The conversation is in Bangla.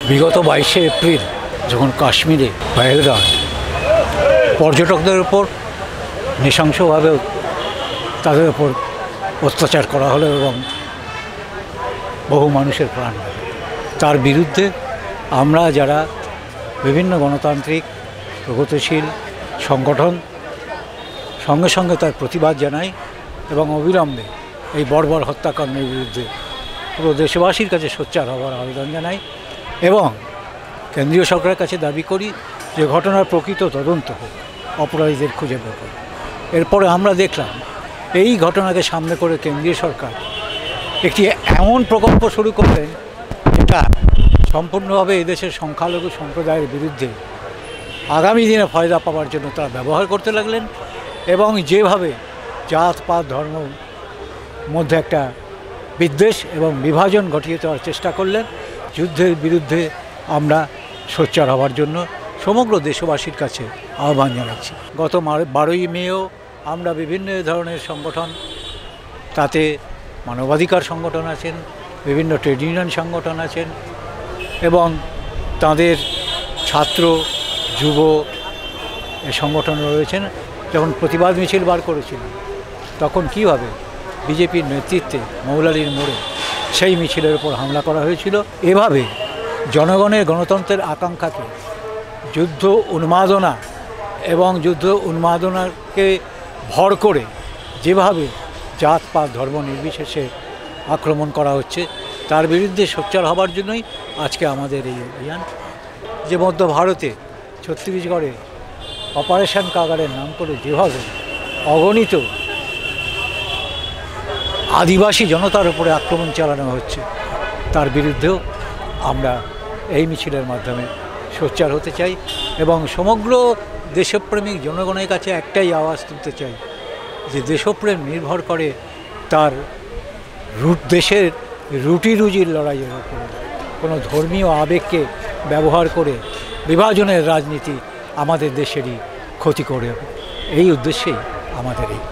বিগত 22শে এপ্রিল যখন কাশ্মীরে পহেলগাঁও পর্যটকদের উপর নৃশংসভাবে তাদের উপর অত্যাচার করা হলো এবং বহু মানুষের প্রাণ গেল, তার বিরুদ্ধে আমরা যারা বিভিন্ন গণতান্ত্রিক প্রগতিশীল সংগঠন সঙ্গে সঙ্গে তার প্রতিবাদ জানাই এবং অবিলম্বে এই বর্বর হত্যাকাণ্ডের বিরুদ্ধে পুরো দেশবাসীর কাছে সোচ্চার হওয়ার আবেদন জানাই এবং কেন্দ্রীয় সরকারের কাছে দাবি করি যে ঘটনার প্রকৃত তদন্ত হোক, অপরাধীদের খুঁজে বের হোক। এরপরে আমরা দেখলাম এই ঘটনাকে সামনে করে কেন্দ্রীয় সরকার একটি এমন প্রকল্প শুরু করলেন যেটা সম্পূর্ণভাবে এদেশের সংখ্যালঘু সম্প্রদায়ের বিরুদ্ধে আগামী দিনে ফয়দা পাওয়ার জন্য তারা ব্যবহার করতে লাগলেন এবং যেভাবে জাত পাত ধর্ম মধ্যে একটা বিদ্বেষ এবং বিভাজন ঘটিয়ে দেওয়ার চেষ্টা করলেন। যুদ্ধের বিরুদ্ধে আমরা সোচ্চার হওয়ার জন্য সমগ্র দেশবাসীর কাছে আহ্বান জানাচ্ছি। গত 12ই মেও আমরা বিভিন্ন ধরনের সংগঠন, তাতে মানবাধিকার সংগঠন আছেন, বিভিন্ন ট্রেড ইউনিয়ন সংগঠন আছেন এবং তাদের ছাত্র যুব এই সংগঠন রয়েছেন, যখন প্রতিবাদ মিছিল বার করেছিলেন তখন কীভাবে বিজেপির নেতৃত্বে মৌলালির মোড়ে সেই মিছিলের উপর হামলা করা হয়েছিল। এভাবে জনগণের গণতন্ত্রের আকাঙ্ক্ষাকে যুদ্ধ উন্মাদনা এবং যুদ্ধ উন্মাদনাকে ভর করে যেভাবে জাত পাত ধর্ম নির্বিশেষে আক্রমণ করা হচ্ছে তার বিরুদ্ধে সোচ্চার হবার জন্যই আজকে আমাদের এই অভিযান। যে মধ্য ভারতে ছত্তিশগড়ে অপারেশন কাগারের নাম করে যেভাবে অগণিত আদিবাসী জনতার উপরে আক্রমণ চালানো হচ্ছে তার বিরুদ্ধেও আমরা এই মিছিলের মাধ্যমে সোচ্চার হতে চাই এবং সমগ্র দেশপ্রেমিক জনগণের কাছে একটাই আওয়াজ তুলতে চাই যে দেশপ্রেম নির্ভর করে তার দেশের রুটি রুজির লড়াইয়ের উপরে। কোনো ধর্মীয় আবেগকে ব্যবহার করে বিভাজনের রাজনীতি আমাদের দেশেরই ক্ষতি করে, এই উদ্দেশ্যেই আমাদের এই